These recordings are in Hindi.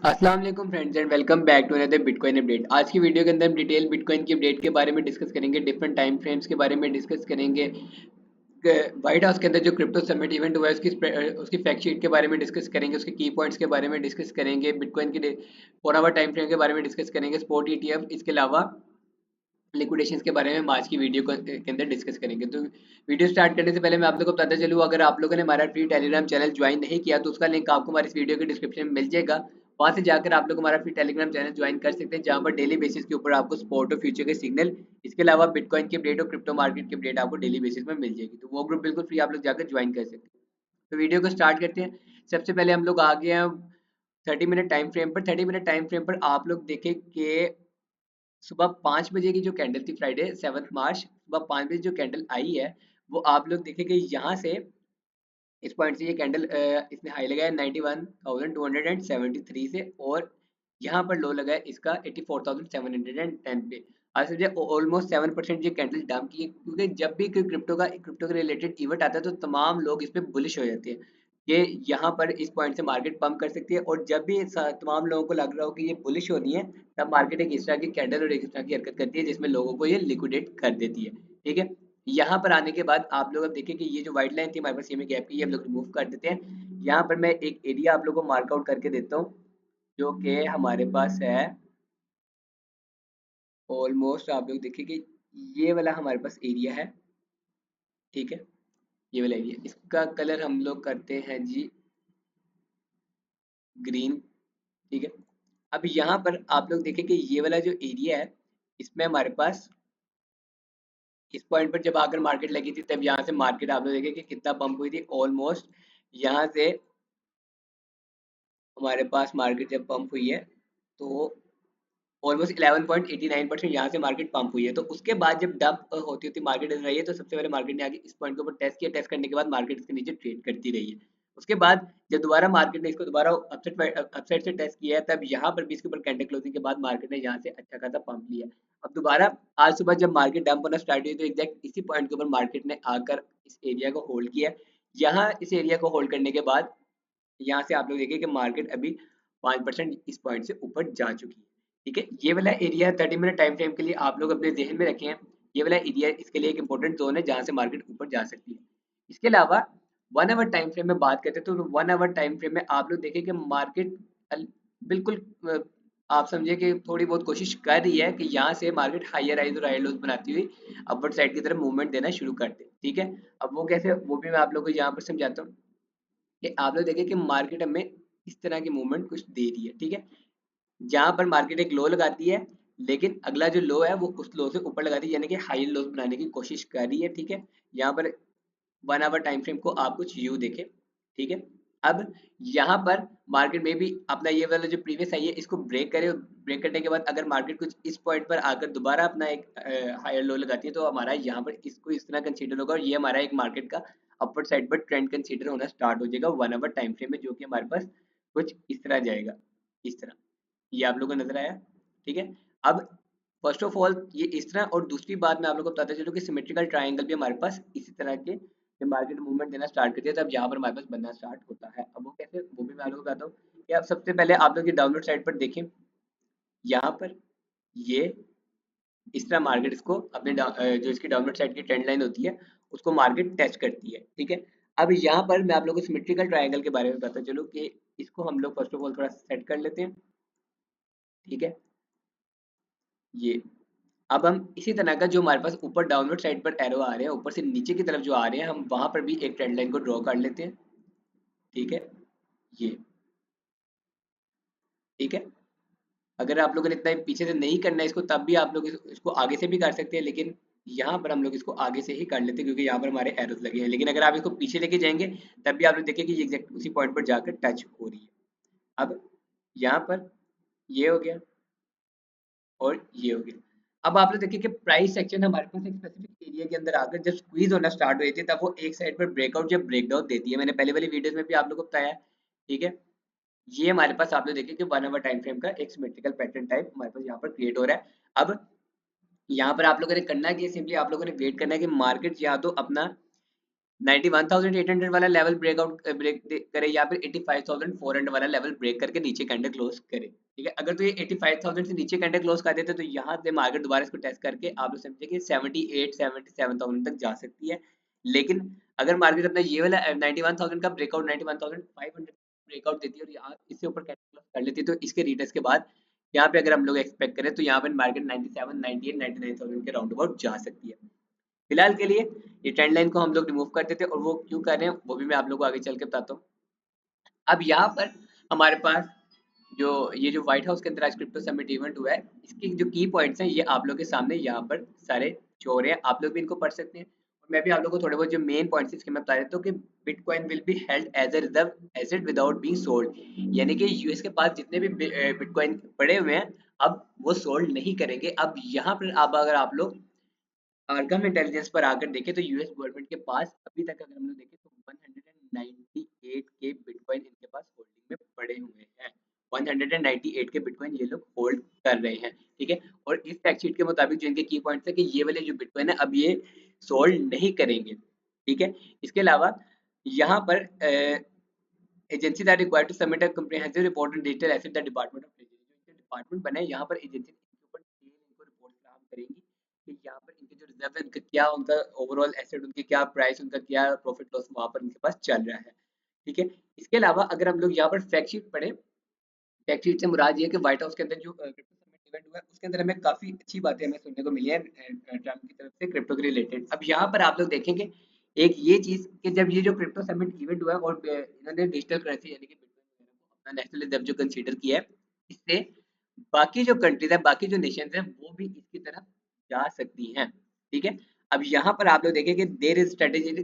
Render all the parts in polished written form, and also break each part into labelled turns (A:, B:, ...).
A: अस्सलाम वालेकुम friends and welcome back to another bitcoin update. आज की वीडियो के अंदर हम डिटेल बिटकॉइन की अपडेट के बारे में डिस्कस करेंगे, डिफरेंट टाइम फ्रेम्स के बारे में डिस्कस करेंगे, व्हाइट हाउस के अंदर जो क्रिप्टो समिट इवेंट हुआ है उसकी फैक्ट शीट के बारे में डिस्कस करेंगे, उसके की पॉइंट्स के बारे में डिस्कस करेंगे, बिटकॉइन के 4 आवर टाइम फ्रेम के बारे में डिस्कस करेंगे, स्पॉट ईटीएफ, इसके अलावा लिक्विडेशन के बारे में हम आज की वीडियो के अंदर डिस्कस करेंगे। तो वीडियो स्टार्ट करने से पहले मैं आप लोगों को बताता चलूँ, अगर आप लोगों ने हमारा फ्री टेलीग्राम चैनल ज्वाइन नहीं किया तो उसका लिंक आपको हमारे इस वीडियो के डिस्क्रिप्शन में मिल जाएगा। वहां से जाकर आप लोग हमारा फ्री टेलीग्राम चैनल ज्वाइन कर सकते हैं, जहां पर डेली बेसिस के ऊपर आपको स्पॉट और फ्यूचर के सिग्नल, इसके अलावा बिटकॉइन की अपडेट और क्रिप्टो मार्केट की अपडेट आपको डेली बेसिस में मिल जाएगी। तो वो ग्रुप बिल्कुल फ्री, आप लोग जाकर ज्वाइन कर सकते हैं। तो वीडियो को स्टार्ट करते हैं। सबसे पहले हम लोग आ गए हैं 30 मिनट टाइम फ्रेम पर। 30 मिनट टाइम फ्रेम पर आप लोग देखें कि सुबह 5 बजे की जो कैंडल थी, फ्राइडे 7 मार्च, सुबह 5 बजे जो कैंडल आई है वो आप लोग देखेंगे यहाँ से, इस पॉइंट से ये कैंडल इसने हाई लगाया 91,273 से, और यहाँ पर लो लगा है इसका 84,710 पे। आज समझे ऑलमोस्ट 7% ये कैंडल डाउन की है, क्योंकि जब भी कोई क्रिप्टो के रिलेटेड इवेंट आता है तो तमाम लोग इस पे बुलिश हो जाते हैं कि यहाँ पर इस पॉइंट से मार्केट पंप कर सकती है, और जब भी तमाम लोगों को लग रहा हो कि ये बुलिश हो रही है, तब मार्केट एक इस तरह की कैंडल और एक इस तरह की हरकत करती है जिसमें लोगों को ये लिक्विडेट कर देती है। ठीक है, यहाँ पर आने के बाद आप लोग अब देखें कि ये जो व्हाइट लाइन थी हमारे पास, ये में गैप की, ये हम लोग रिमूव कर देते हैं। यहाँ पर मैं एक एरिया आप लोगों को मार्क आउट करके देता हूँ, जो कि हमारे पास है ऑलमोस्ट, आप लोग देखिए कि ये वाला हमारे पास एरिया है। ठीक है, ये वाला एरिया, इसका कलर हम लोग करते हैं जी ग्रीन। ठीक है, अब यहाँ पर आप लोग देखें कि ये वाला जो एरिया है, इसमें हमारे पास इस पॉइंट पर जब आकर मार्केट लगी थी, तब यहाँ से मार्केट आप लोग देखें कि कितना पंप हुई थी। ऑलमोस्ट यहाँ से हमारे पास मार्केट जब पंप हुई है तो ऑलमोस्ट 11.89% यहाँ से मार्केट पंप हुई है। तो उसके बाद जब डंप होती होती मार्केट रही है, तो सबसे पहले मार्केट ने आगे इस पॉइंट के ऊपर टेस्ट किया, टेस्ट करने के बाद मार्केट इसके नीचे ट्रेड करती रही है। उसके बाद जब दोबारा मार्केट ने इसको दोबारा अपसाइड से टेस्ट किया है, तब यहाँ पर भी इसके ऊपर कैंडल क्लोजिंग के बाद मार्केट ने यहाँ से अच्छा खासा पंप लिया। अब दोबारा आज सुबह जब मार्केट डंप होना स्टार्ट हुई, तो एग्जैक्ट इसी पॉइंट के ऊपर मार्केट ने आकर इस एरिया को होल्ड किया। यहाँ इस एरिया को होल्ड करने के बाद यहाँ से आप लोग देखिए कि मार्केट अभी 5% इस पॉइंट से ऊपर जा चुकी है। ठीक है, ये वाला एरिया 30 मिनट टाइम फ्रेम के लिए आप लोग अपने जहन में रखें। ये वाला एरिया इसके लिए एक इंपॉर्टेंट जोन है जहाँ से मार्केट ऊपर जा सकती है। इसके अलावा 1 आवर टाइम फ्रेम में बात करते हैं, तो 1 आवर टाइम फ्रेम में आप लोग देखें कि मार्केट बिल्कुल आप समझिए कि थोड़ी बहुत कोशिश कर रही है कि यहाँ से मार्केट हायर हाइज और हायर लोज बनाती हुई अपवर्ड साइड की तरफ मूवमेंट देना शुरू कर दे। ठीक है, अब वो कैसे, वो भी मैं आप लोग को यहाँ पर समझाता हूँ कि आप लोग देखें कि मार्केट हमें इस तरह की मूवमेंट कुछ दे रही है। ठीक है, जहां पर मार्केट एक लो लगाती है, लेकिन अगला जो लो है वो उस लो से ऊपर लगाती है, यानी कि हाई लो बनाने की कोशिश कर रही है। ठीक है, यहाँ पर 1 आवर टाइम फ्रेम को आप कुछ यू देखें। ठीक है, अब यहाँ पर मार्केट में भी अपना ये वाला जो प्रीवियस आई है इसको ब्रेक करे, और ब्रेक करने के बाद अगर मार्केट कुछ इस पॉइंट पर आकर दोबारा अपना एक हायर लो लगाती है, तो हमारा यहाँ पर इसको इस तरह कंसीडर होगा, और ये हमारा एक मार्केट का अपवर्ड साइड पर ट्रेंड कंसीडर होना स्टार्ट हो जाएगा 1 आवर टाइम फ्रेम में, जो कि हमारे पास कुछ इस तरह जाएगा, इस तरह। ये आप लोगों को नजर आया? ठीक है, अब फर्स्ट ऑफ ऑल ये इस तरह, और दूसरी बात मैं आप लोगों को बताता चलूं कि सिमेट्रिकल ट्रायंगल भी हमारे पास इसी तरह के, जब मार्केट मूवमेंट देना स्टार्ट करती है तब यहाँ पर हमारे पास बनना स्टार्ट होता है। अब वो कैसे, वो भी मैं आप लोगों को बताता हूँ कि आप सबसे पहले आप लोग ये डाउनलोड साइड पर देखें, यहाँ पर ये इस तरह मार्केट इसको अपने जो इसकी डाउनवर्ड साइड की ट्रेंड लाइन होती है उसको मार्केट टेस्ट करती है। ठीक है, अब यहाँ पर मैं आप लोगों को सिमेट्रिकल ट्रायंगल के बारे में बताता चलूँ कि इसको हम लोग फर्स्ट ऑफ ऑल थोड़ा सेट कर लेते हैं। ठीक है, ये अब हम इसी तरह का जो हमारे पास ऊपर डाउनवर्ड साइड पर एरो आ रहे हैं, ऊपर से नीचे की तरफ जो आ रहे हैं, हम वहां पर भी एक ट्रेंड लाइन को ड्रॉ कर लेते हैं। ठीक है, ये ठीक है, अगर आप लोगों ने इतना पीछे से नहीं करना है इसको, तब भी आप लोग इसको आगे से भी कर सकते हैं, लेकिन यहाँ पर हम लोग इसको आगे से ही कर लेते हैं क्योंकि यहाँ पर हमारे एरोस लगे हैं। लेकिन अगर आप इसको पीछे लेके जाएंगे, तब भी आप लोग देखिए कि ये एग्जैक्ट उसी पॉइंट पर जाकर टच हो रही है। अब यहाँ पर ये हो गया और ये हो गया। अब आप लोग देखिए कि प्राइस सेक्शन हमारे पास एक स्पेसिफिक एरिया के अंदर आकर जब स्क्वीज होना स्टार्ट हुई थी, तब वो एक साइड पर ब्रेकआउट जब ब्रेकडाउन देती है, मैंने पहले वाली वीडियोस में भी आप लोगों को बताया। ठीक है, ये हमारे पास आप लोग देखिए कि 1 आवर टाइम फ्रेम का एक सिमेट्रिकल पैटर्न टाइप हमारे पास यहाँ पर क्रिएट हो रहा है। अब यहाँ पर आप लोगों ने करना है कि सिंपली आप लोगों ने वेट करना है कि मार्केट या तो अपना 91,800 वाला लेवल ब्रेक करे या फिर 85,400 वाला लेवल ब्रेक करके नीचे कैंडल क्लोज करे। ठीक है, अगर तो ये 85,000 से नीचे कैंडल क्लोज कर देते तो यहाँ से मार्केट दोबारा इसको टेस्ट करके आप लोग समझे कि 77,000 तक जा सकती है। लेकिन अगर मार्केट अपना ये वाला 91,000 का ब्रेकआउट 91,500 ब्रेकआउट देती है और यहाँ इससे ऊपर कैंडल क्लोज कर लेती है तो इसके रीटेस्ट के बाद यहाँ पे अगर हम लोग एक्सपेक्ट करें तो यहाँ पे मार्केट 97, 98, 99,000 के राउंड अबाउट जा सकती है। फिलहाल के लिए ये ट्रेंड लाइन को हम लोग रिमूव कर देते हैं और वो क्यों कर रहे हैं वो भी मैं आप लोगों को आगे चल के बताता हूँ। अब यहाँ पर हमारे पास ये जो व्हाइट हाउस के अंदर आज क्रिप्टो समिट इवेंट हुआ है, इसके जो की पॉइंट्स हैं ये आप लोग के सामने यहाँ पर सारे शो हो रहे हैं, आप लोग भी इनको पढ़ सकते हैं और मैं भी आप लोगों को थोड़े बहुत जो मेन पॉइंट्स इसके मैं बता देता हूँ कि bitcoin will be held as a reserve asset without being sold, यानी कि यूएस के पास जितने भी बिटकॉइन पड़े हुए हैं अब वो सोल्ड नहीं करेंगे। अब यहाँ पर अब अगर आप लोग आर्गम इंटेलिजेंस पर आकर देखें तो यूएस गवर्नमेंट के पास अभी तक अगर हम लोग देखें तो 198 के बिटकॉइन इनके पास होल्डिंग में पड़े हुए हैं। 198 के बिटकॉइन ये लोग होल्ड कर रहे हैं। ठीक है, और इस फैक्ट शीट के मुताबिक जो इनके की पॉइंट्स है कि ये वाले जो बिटकॉइन है अब ये सोल्ड नहीं करेंगे। ठीक है, इसके अलावा यहाँ पर agency that required to submit a comprehensive report on digital asset the department of treasury, जो इनके डिपार्टमेंट बने यहाँ पर एजेंसी इनके ऊपर इनको रिपोर्ट फराहम करेगी कि यहाँ पर इनके जो रिजर्व है उनका क्या, उनका ओवरऑल एसेट, उनकी क्या प्राइस, उनका क्या प्रॉफिट लॉस वहाँ पर उनके पास चल रहा है। ठीक है, इसके अलावा अगर हम लोग यहाँ पर फैक्ट शीट पढ़े, फैक्ट शीट से मुराद ये है कि व्हाइट हाउस के अंदर जो क्रिप्टो समिट इवेंट हुआ है उसके अंदर हमें काफी अच्छी बातें हमें सुनने को मिली है ट्रम्प की तरफ से क्रिप्टो के रिलेटेड। अब यहाँ पर आप लोग देखेंगे एक ये चीज कि जब ये जो क्रिप्टो समिट इवेंट हुआ है और इन्होंने डिजिटल करेंसी यानी कि बिटकॉइन को अपना नेशनल रिजर्व जो कंसीडर किया है, इससे बाकी जो कंट्रीज है, बाकी जो नेशंस है वो भी इसकी तरफ जा सकती हैं। ठीक है, अब यहाँ पर आप लोग देखें कि there is strategic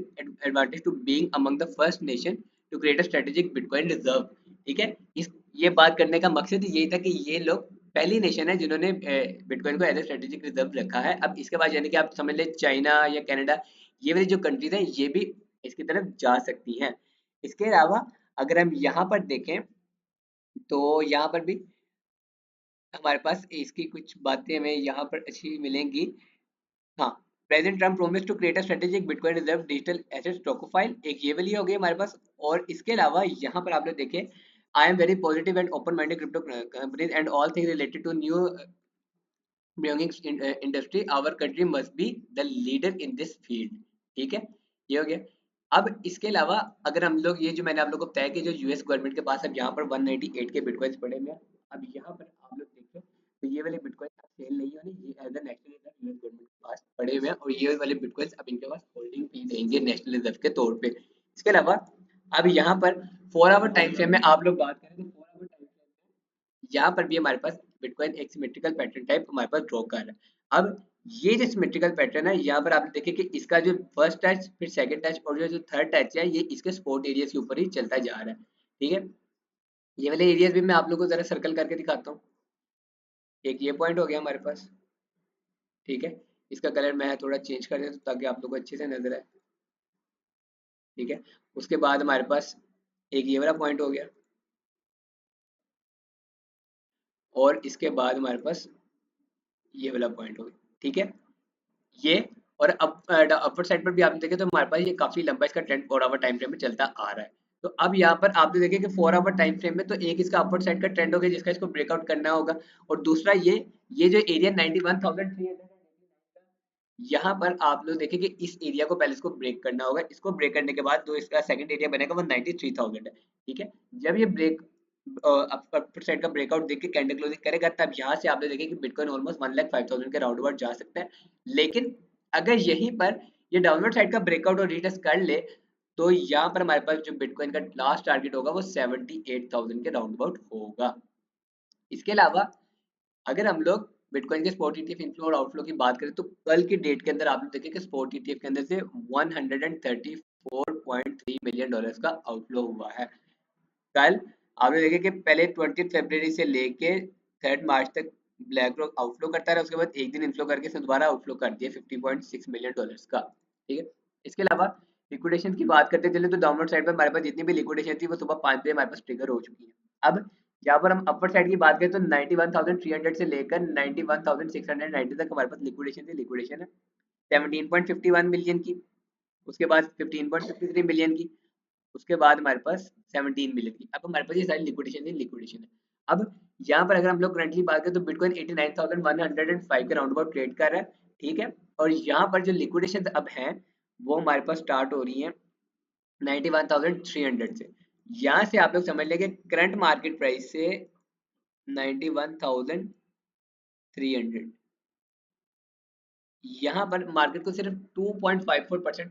A: advantage to being among the first nation to create a strategic bitcoin reserve. ठीक है, इस ये बात करने का मकसद यही था कि ये लोग पहली नेशन है जिन्होंने बिटकॉइन को एज ए स्ट्रेटेजिक रिजर्व रखा है। अब इसके बाद यानी कि आप समझ ले चाइना या कनाडा, ये वाली जो कंट्रीज हैं ये भी इसकी तरफ जा सकती हैं। इसके अलावा अगर हम यहाँ पर देखें तो यहाँ पर भी हमारे पास इसकी कुछ बातें हमें यहाँ पर अच्छी मिलेंगी। हाँ, president Trump promise to create a strategic bitcoin reserve digital asset stockpile, एक ये वाली हो गई हमारे पास। और इसके अलावा यहाँ पर आप लोग देखें, I am very positive and open minded crypto companies and all things related to new industry, our country must be the leader in this field. ठीक है, ये हो गया। अब इसके अलावा अगर हम लोग ये जो मैंने आप लोगों को बताया कि जो यूएस गवर्नमेंट के पास अब यहाँ पर 198 के बिटकॉइंस पड़े हुए हैं, अब यहाँ पर आप लोग देखें तो ये वाले बिटकॉइन सेल नहीं होने, ये as a national reserve US government के पास पड़े हुए हैं और ये वाले बिटकॉइंस अब इनके पास होल्डिंग फी देंगे नेशनल रिजर्व के तौर पे। इसके अलावा अब यहाँ पर 4 आवर टाइम फ्रेम में आप लोग बात करें तो 4 आवर टाइम फ्रेम यहाँ पर भी हमारे पास बिटकॉइन एक सिमेट्रिकल पैटर्न टाइप हमारे पास ड्रॉ कर रहा है। अब ये जो सिमेट्रिकल पैटर्न है यहाँ पर आप देखिए कि इसका जो फर्स्ट टच, फिर सेकंड टच और जो थर्ड टच है ये इसके सपोर्ट एरियाज के ऊपर ही चलता जा रहा है। ठीक है, ये वाले एरियाज भी मैं आप लोगों को जरा सर्कल करके दिखाता हूँ। एक ये पॉइंट हो गया हमारे पास। ठीक है, इसका कलर मैं थोड़ा चेंज कर देता हूँ ताकि आप लोग को अच्छे से नजर आए। ठीक है, उसके बाद हमारे पास एक ये वाला पॉइंट हो गया और इसके बाद हमारे पास ये वाला पॉइंट हो गया। ठीक है, ये और अपर साइड पर भी आप देखें तो हमारे पास ये काफी लंबा इसका ट्रेंड 4 आवर टाइम फ्रेम में चलता आ रहा है। तो अब यहाँ पर आप देखें कि 4 आवर टाइम फ्रेम में तो एक इसका अपर साइड का ट्रेंड हो गया जिसका इसको ब्रेकआउट करना होगा और दूसरा ये जो एरिया 91,300 यहाँ पर आप लोग देखें कि इस एरिया को पहले इसको ब्रेक करना होगा। इसको ब्रेक करने के बाद जो इसका सेकंड एरिया बनेगा वो 93,000 है। ठीक है, जब ये ब्रेक अपर साइड का ब्रेकआउट देख के कैंडल क्लोजिंग करेगा तब यहाँ से आप लोग देखें कि बिटकॉइन ऑलमोस्ट 1,05,000 के राउंड अबाउट जा सकता है। लेकिन अगर यहीं पर ये डाउनवर्ड साइड का ब्रेकआउट और रीटेस्ट कर ले तो यहाँ पर हमारे पास जो बिटकॉइन का लास्ट टारगेट होगा वो 78,000 के राउंड अबाउट होगा। इसके अलावा अगर हम लोग बिटकॉइन के स्पॉट ईटीएफ इनफ्लो और आउटफ्लो की बात करें तो कल की डेट के अंदर आप लोग देखें कि स्पॉट ईटीएफ के अंदर से 134.3 मिलियन डॉलर्स का आउटफ्लो हुआ है। कल आपने देखे कि पहले 20 फरवरी से लेके 3 मार्च तक ब्लैक रॉक आउटफ्लो करता रहा, उसके बाद एक दिन इनफ्लो करके इसने दोबारा आउटफ्लो कर दिया 50.6 मिलियन डॉलर्स का। ठीक है, इसके अलावा लिक्विडेशन की बात करते चले तो डाउनवर्ड साइड पर हमारे पास जितनी भी लिक्विडेशन थी वो सुबह 5 बजे हमारे पास ट्रिगर हो चुकी है। अब यहाँ पर हम अपर साइड की बात करें तो 91,300 से लेकर 91,690 तक हमारे पास लिक्विडेशन थी। लिक्विडेशन है 17.51 मिलियन की। उसके बाद 15.53 मिलियन की, उसके बाद हमारे पास 17 मिलियन की। अब हमारे पास ये सारी लिक्विडेशन है। अब यहाँ पर अगर हम लोग करंटली बात करें तो बिटकॉइन 89,105 के राउंड अबाउट ट्रेड कर रहा है, ठीक है। और यहाँ पर जो लिक्विडेशन अब हैं वो हमारे पास स्टार्ट हो रही है 91,300 से। यहाँ से आप लोग समझ लेंगे करंट मार्केट प्राइस से 91,300, यहाँ पर मार्केट को सिर्फ 2.54%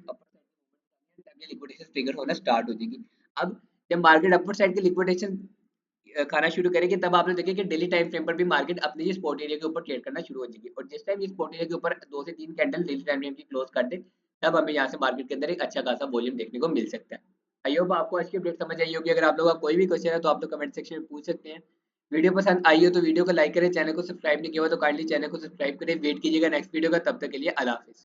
A: ताकि लिक्विडेशन ट्रिगर होना स्टार्ट हो जाएगी। अब जब मार्केट अपर साइड की लिक्विडेशन खाना शुरू करेगी तब आप लोग देखिए कि डेली टाइम फ्रेम पर भी मार्केट अपने स्पॉट एरिया के ऊपर ट्रेड करना शुरू हो जाएगी। और जिस टाइम ये स्पॉट एरिया के ऊपर 2 से 3 कैंडल डेली टाइम फ्रेम की क्लोज कर दे तब हमें यहाँ से मार्केट के अंदर एक अच्छा खासा वॉल्यूम देखने को मिल सकता है। आई होप आपको आज की अपडेट समझ आई होगी। अगर आप लोगों का कोई भी क्वेश्चन है तो आप लोग कमेंट सेक्शन में पूछ सकते हैं। वीडियो पसंद आई हो तो वीडियो को लाइक करें, चैनल को सब्सक्राइब नहीं किया हो तो काइंडली चैनल को सब्सक्राइब करें। वेट कीजिएगा नेक्स्ट वीडियो का, तब तक के लिए अल्लाह हाफिज़।